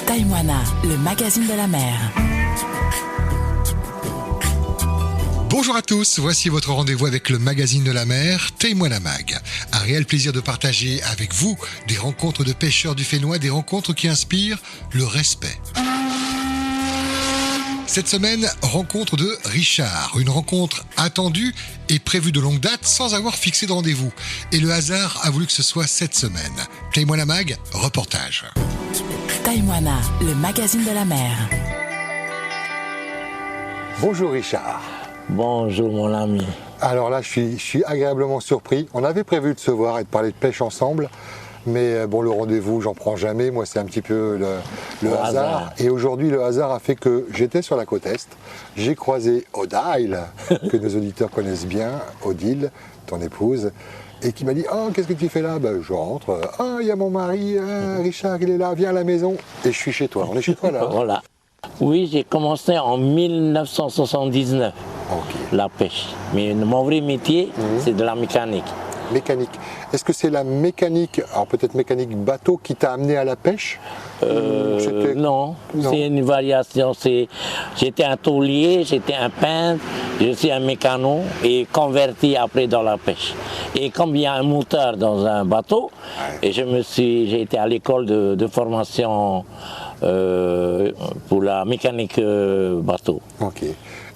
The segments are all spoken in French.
Taïwana, le magazine de la mer. Bonjour à tous, voici votre rendez-vous avec le magazine de la mer, Taïwana Mag. Un réel plaisir de partager avec vous des rencontres de pêcheurs du Fénois, des rencontres qui inspirent le respect. Cette semaine, rencontre de Richard, une rencontre attendue et prévue de longue date sans avoir fixé de rendez-vous. Et le hasard a voulu que ce soit cette semaine. Taïwana Mag, reportage. Taïwana, le magazine de la mer. Bonjour Richard. Bonjour mon ami. Alors là, je suis agréablement surpris. On avait prévu de se voir et de parler de pêche ensemble. Mais bon, le rendez-vous, j'en prends jamais. Moi, c'est un petit peu le hasard. Et aujourd'hui, le hasard a fait que j'étais sur la côte Est. J'ai croisé Odile, que nos auditeurs connaissent bien, Odile, ton épouse, et qui m'a dit « Oh, qu'est-ce que tu fais là ?» Je rentre. « Oh, il y a mon mari, Richard, il est là, viens à la maison. » Et je suis chez toi. On est chez toi là. Voilà. Oui, j'ai commencé en 1979, la pêche. Mais mon vrai métier, c'est de la mécanique. Mécanique. Est-ce que c'est la mécanique, alors peut-être mécanique bateau, qui t'a amené à la pêche Non, c'est une variation. J'étais un taulier, j'étais un peintre, je suis un mécano et converti après dans la pêche. Et comme il y a un moteur dans un bateau, et j'ai été à l'école de formation pour la mécanique bateau. Ok.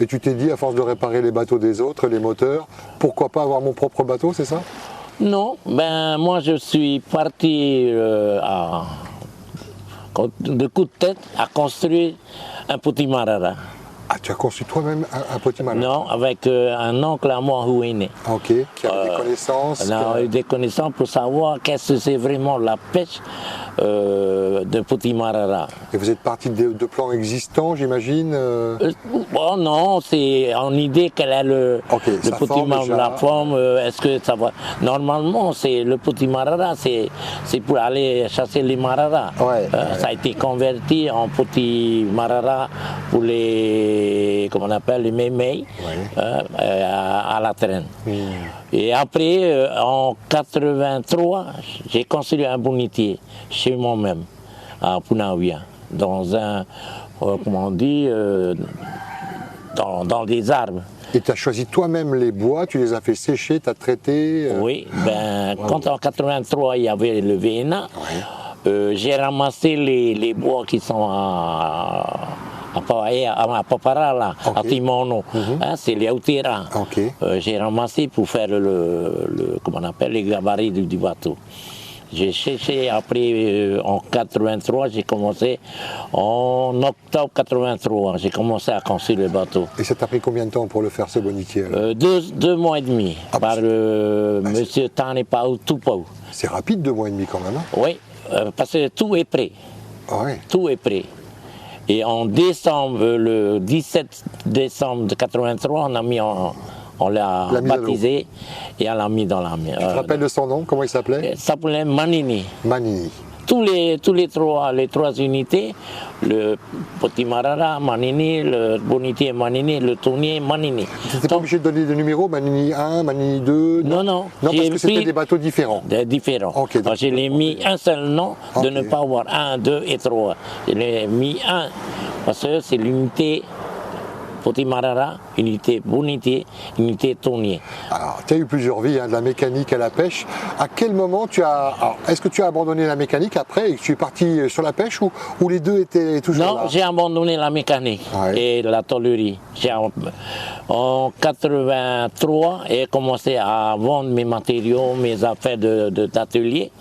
Et tu t'es dit, à force de réparer les bateaux des autres, les moteurs, pourquoi pas avoir mon propre bateau, c'est ça? Non, ben moi je suis parti de coup de tête à construire un petit marara. Ah, tu as conçu toi-même un petit marara? Non, avec un oncle à moi où est né. Ok, qui a des connaissances. On a eu des connaissances pour savoir qu'est-ce que c'est vraiment la pêche de petit marara. Et vous êtes parti de plans existants, j'imagine Bon, non, c'est en idée quel est le petit marara, la forme, est-ce que ça va... Normalement, c'est le petit marara, c'est pour aller chasser les mararas. Ça a été converti en petit marara pour comment on appelle, les mémés, à la traîne. Et après, en 83, j'ai construit un bonitier chez moi-même, à Punawia, dans un, comment on dit, dans des arbres. Et tu as choisi toi-même les bois, tu les as fait sécher, tu as traité Oui, quand en 83, il y avait le VNA, j'ai ramassé les bois qui sont à Papara, là, à Timono, c'est les Autera. J'ai ramassé pour faire comment on appelle, les gabarits du bateau. J'ai cherché après, en 83, j'ai commencé, en octobre 83, j'ai commencé à construire le bateau. Et ça t'a pris combien de temps pour le faire, ce bonitier? 2 mois et demi, par monsieur Tanepao Tupao. C'est rapide, 2 mois et demi quand même. Oui, parce que tout est prêt. Tout est prêt. Et en décembre, le 17 décembre de 83, on l'a baptisé et on l'a mis dans la mer. Tu te rappelles de son nom? Comment il s'appelait? Il s'appelait Manini. Manini. Tous les trois unités, le petit marara, Manini, le bonitier Manini, le tournier Manini. Tu n'étais pas obligé de donner des numéros, Manini 1, Manini 2? Non. Non, parce que c'était des bateaux différents. Différents. J'ai mis un seul nom, de ne pas avoir 1, 2 et 3. Je l'ai mis 1, parce que c'est l'unité petit marara, unité bonitier, unité tournier. Alors, tu as eu plusieurs vies, de la mécanique à la pêche. À quel moment est-ce que tu as abandonné la mécanique après et que tu es parti sur la pêche ou les deux étaient toujours là? Non, j'ai abandonné la mécanique et la tôlerie. En 83, j'ai commencé à vendre mes matériaux, mes affaires d'atelier,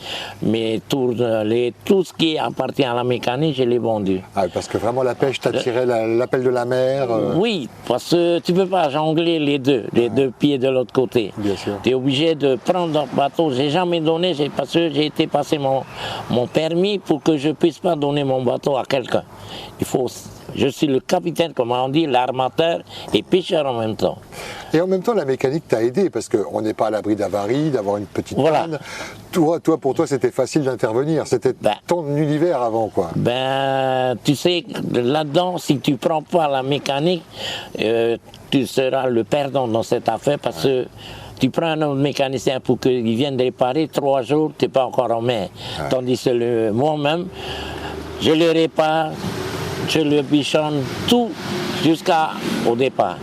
mais tout ce qui appartient à la mécanique, je l'ai vendu. Parce que vraiment la pêche t'attirait l'appel de la mer Oui, parce que tu ne peux pas jongler les deux pieds de l'autre côté. Bien sûr. Tu es obligé de prendre un bateau. J'ai jamais donné, parce que j'ai été passer mon permis pour que je ne puisse pas donner mon bateau à quelqu'un. Je suis le capitaine, comme on dit, l'armateur et pêcheur en même temps. Et en même temps, la mécanique t'a aidé parce qu'on n'est pas à l'abri d'avaries, d'avoir une petite panne. Toi, pour toi, c'était facile d'intervenir. C'était ton univers avant, quoi. Tu sais, là-dedans, si tu ne prends pas la mécanique, tu seras le perdant dans cette affaire parce que tu prends un autre mécanicien pour qu'il vienne réparer, 3 jours, tu n'es pas encore en mer. Tandis que moi-même, je le répare, je le bichonne, tout jusqu'au départ.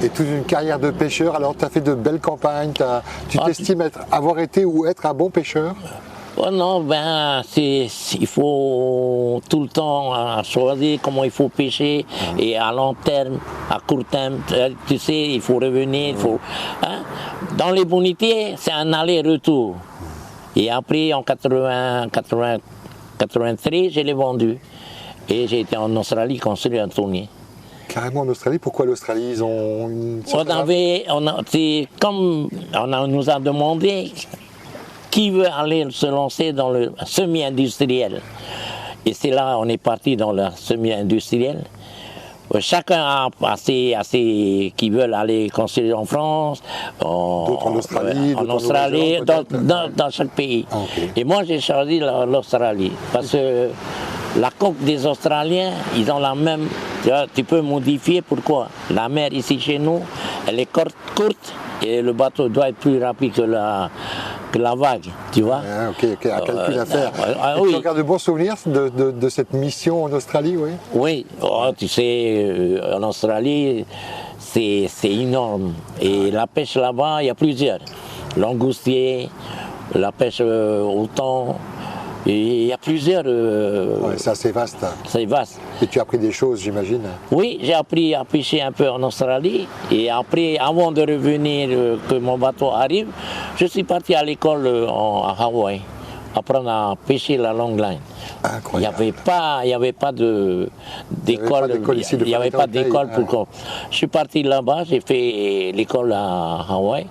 Et toute une carrière de pêcheur, alors tu as fait de belles campagnes, tu t'estimes avoir été ou être un bon pêcheur? Oh non, il faut tout le temps choisir comment il faut pêcher, et à long terme, à court terme, tu sais, il faut revenir. Dans les bonités, c'est un aller-retour. Et après, en 83, je l'ai vendu. Et j'ai été en Australie construire un tournier. Carrément en Australie? Pourquoi l'Australie? Ils ont une... On nous a demandé qui veut aller se lancer dans le semi-industriel. Et c'est là on est parti dans le semi-industriel. Chacun a assez qui veulent aller construire en France, d'autres en Australie, dans chaque pays. Okay. Et moi j'ai choisi l'Australie parce que la coque des Australiens, ils ont la même. Tu peux modifier. Pourquoi? La mer ici chez nous, elle est courte et le bateau doit être plus rapide que la vague, tu vois. Ok, un calcul à faire. Tu regardes de bons souvenirs de cette mission en Australie, oui? Oui, tu sais, en Australie, c'est énorme. Et la pêche là-bas, il y a plusieurs. Langoustier, la pêche au thon. Et il y a plusieurs. C'est assez vaste. C'est vaste. Et tu as appris des choses, j'imagine? Oui, j'ai appris à pêcher un peu en Australie. Et après, avant de revenir, que mon bateau arrive, je suis parti à l'école à Hawaï, apprendre à pêcher la long line. Incroyable. Il n'y avait pas d'école. Il n'y avait pas d'école pour. Je suis parti là-bas, j'ai fait l'école à Hawaï.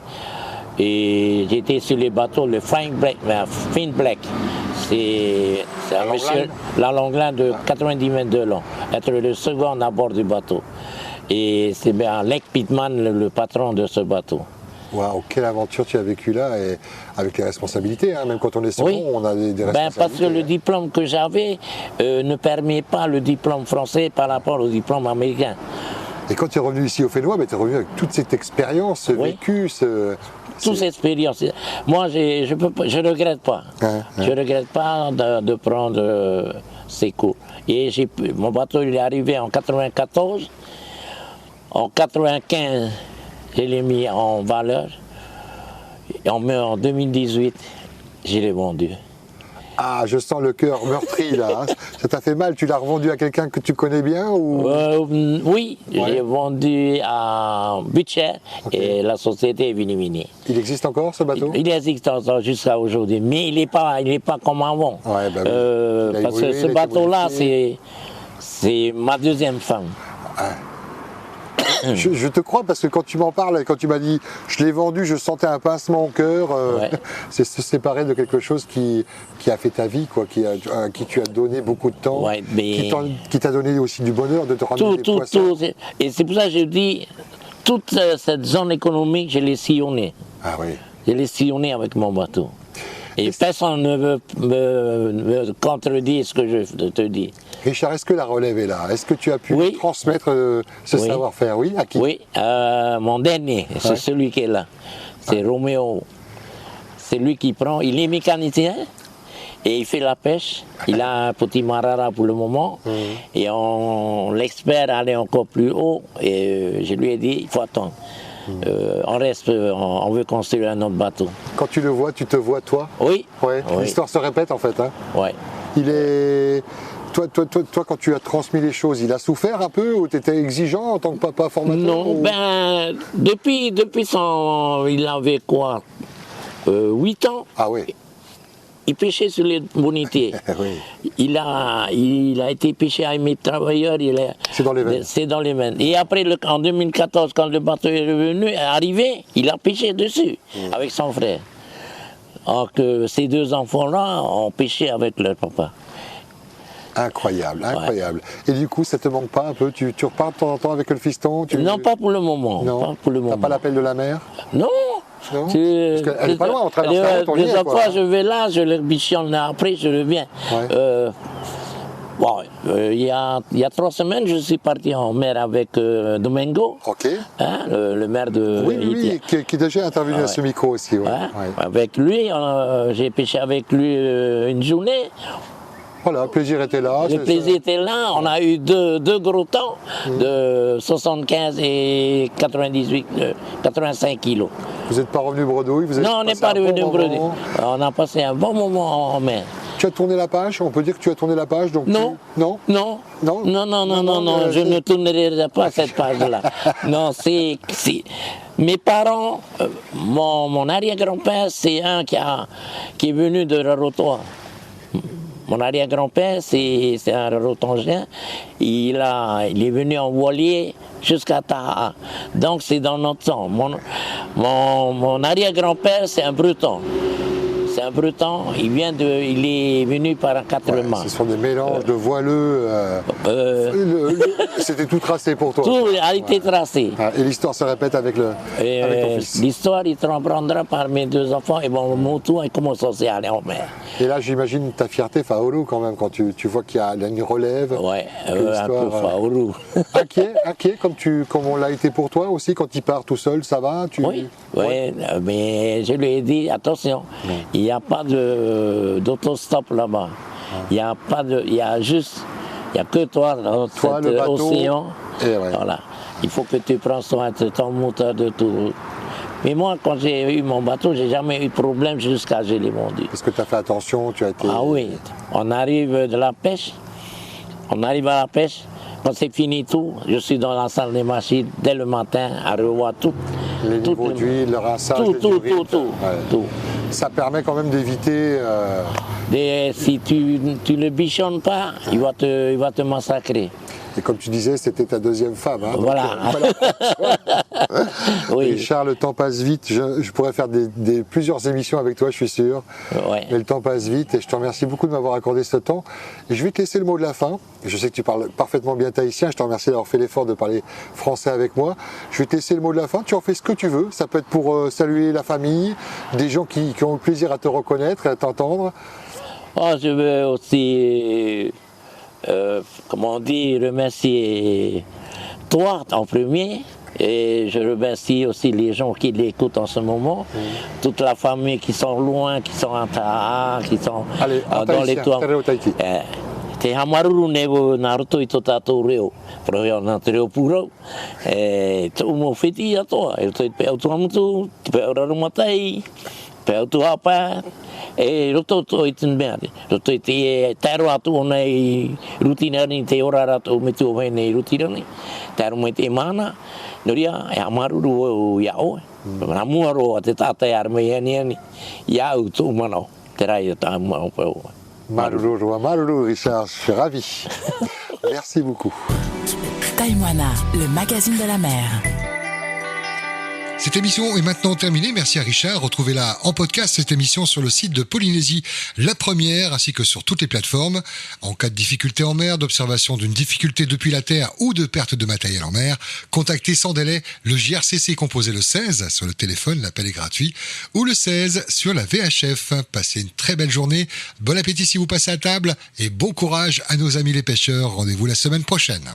Et j'étais sur les bateaux, le Fin Black. C'est un monsieur, la long line de 90 mètres de long, être le second à bord du bateau. Et c'est bien Lake Pittman, le patron de ce bateau. Waouh, quelle aventure tu as vécue là, et avec les responsabilités, hein, même quand on est second, on a des responsabilités. Parce que le diplôme que j'avais ne permet pas le diplôme français par rapport au diplôme américain. Et quand tu es revenu ici au Fénois, tu es revenu avec toute cette expérience vécue, toute cette expérience. Moi, je ne regrette pas. Je ne regrette pas de prendre ces cours. Et mon bateau il est arrivé en 94. En 95, je l'ai mis en valeur. Et en 2018, je l'ai vendu. Ah, je sens le cœur meurtri là. Ça t'a fait mal? Tu l'as revendu à quelqu'un que tu connais bien ou... Oui, j'ai vendu à Butcher et la société est Vinimini. Il existe encore ce bateau? Il existe encore jusqu'à aujourd'hui, mais il n'est pas comme avant. Parce que ce bateau-là, c'est ma deuxième femme. Je te crois parce que quand tu m'en parles, quand tu m'as dit je l'ai vendu, je sentais un pincement au cœur. C'est se séparer de quelque chose qui a fait ta vie, quoi, qui tu as donné beaucoup de temps, qui t'a donné aussi du bonheur de te ramener des poissons. Et c'est pour ça que je dis, toute cette zone économique, je l'ai sillonnée. Ah oui. Je l'ai sillonnée avec mon bateau. Et personne ne veut me contredire ce que je te dis. Richard, est-ce que la relève est là? Est-ce que tu as pu transmettre ce savoir-faire? Oui, à qui? Oui, mon dernier, c'est celui qui est là. C'est Roméo. C'est lui qui prend, il est mécanicien et il fait la pêche. Il a un petit marara pour le moment. Et on l'espère aller encore plus haut. Et je lui ai dit, il faut attendre. On veut construire un autre bateau. Quand tu le vois, tu te vois toi? Oui. L'histoire se répète en fait. Hein. Oui. Il est... Toi, quand tu as transmis les choses, il a souffert un peu ou tu étais exigeant en tant que papa formateur? Non, depuis il avait quoi 8 ans. Ah oui. Il pêchait sur les bonités. Oui. Il a été pêché avec mes travailleurs. C'est dans les veines. C'est dans les veines. Et après, en 2014, quand le bateau est arrivé, il a pêché dessus avec son frère. Alors que ces deux enfants-là ont pêché avec leur papa. Incroyable. Et du coup, ça te manque pas un peu? Tu repars de temps en temps avec le fiston? Non, pas pour le moment. Non. T'as pas l'appel de la mer? Non. Parce qu'elle n'est pas loin, on traverse la route, on y est, quoi. Fois, je vais là, je le bichonne, après je reviens. Il y a 3 semaines, je suis parti en mer avec Domingo, le maire de... Oui, qui est déjà intervenu à ce micro aussi. Avec lui, j'ai pêché avec lui une journée. Voilà, le plaisir était là. Le plaisir était là. On a eu deux gros temps de 75 et 98, 85 kilos. Vous n'êtes pas revenu bredouille? Non, on n'est pas revenu bredouille. On a passé un bon moment en mer. Tu as tourné la page? On peut dire que tu as tourné la page, donc non. Non. Je ne tournerai pas cette page-là. Non, c'est mes parents, mon arrière-grand-père, c'est un qui est venu de Rarotonga. Mon arrière-grand-père, c'est un Rarotongien. Il est venu en voilier jusqu'à Taha. Donc c'est dans notre sang. Mon arrière-grand-père, c'est un Breton. C'est un Breton, il est venu par un 4 mâts. Ce sont des mélanges de voileux. C'était tout tracé pour toi. Tout a été tracé. Et l'histoire se répète avec ton fils. L'histoire, il te reprendra par mes 2 enfants et mon tout il commence aussi à aller en mer. Et là, j'imagine ta fierté, Faolo, quand même, quand tu vois qu'il y a une relève. Ouais, un peu Faolo. Inquiet, comme on l'a été pour toi aussi, quand il part tout seul, ça va? Oui, mais je lui ai dit, attention, il n'y a pas d'autostop là-bas. Il n'y a que toi dans cet océan. Voilà. Il faut que tu prennes soin de ton moteur, de tout. Mais moi, quand j'ai eu mon bateau, j'ai jamais eu de problème jusqu'à Gélimondu. Parce que tu as fait attention, tu as été... Ah oui, on arrive de la pêche, on arrive à la pêche, quand c'est fini tout, je suis dans la salle des machines dès le matin à revoir tout. Les niveaux d'huile, le rinçage, tout. Ça permet quand même d'éviter... Si tu ne bichonnes pas, il va te massacrer. Et comme tu disais, c'était ta 2e femme. Hein, voilà. Oui. Et Charles, le temps passe vite. Je pourrais faire plusieurs émissions avec toi, je suis sûr. Ouais. Mais le temps passe vite et je te remercie beaucoup de m'avoir accordé ce temps. Et je vais te laisser le mot de la fin. Je sais que tu parles parfaitement bien tahitien. Je te remercie d'avoir fait l'effort de parler français avec moi. Je vais te laisser le mot de la fin. Tu en fais ce que tu veux. Ça peut être pour saluer la famille, des gens qui ont le plaisir à te reconnaître et à t'entendre. Je veux aussi... remercier toi en premier, et je remercie aussi les gens qui l'écoutent en ce moment, toute la famille qui sont loin, qui sont à Taha, qui sont dans les toits. Te hamaruru nevo naruto I to tātou reo. Proheo nā te reo pūrau. Te umo whiti atoa. E to I te peau tuamutu, te peau rarumatai, peau tu hapa. E roto to I tun mea. Roto I te taro atu o nei rutina ni te ora rato me tu o nei rutina ni. Taro mai te mana. Noria e hamaruru o iao. Ramua roa te tātai armei ani. Iau tu manao. Te rai o tā manao peo. Maruru, Richard, je suis ravi. Merci beaucoup. Taïwana, le magazine de la mer. Cette émission est maintenant terminée. Merci à Richard. Retrouvez-la en podcast, cette émission, sur le site de Polynésie La Première, ainsi que sur toutes les plateformes. En cas de difficulté en mer, d'observation d'une difficulté depuis la terre ou de perte de matériel en mer, contactez sans délai le JRCC composé le 16 sur le téléphone, l'appel est gratuit, ou le 16 sur la VHF. Passez une très belle journée. Bon appétit si vous passez à table et bon courage à nos amis les pêcheurs. Rendez-vous la semaine prochaine.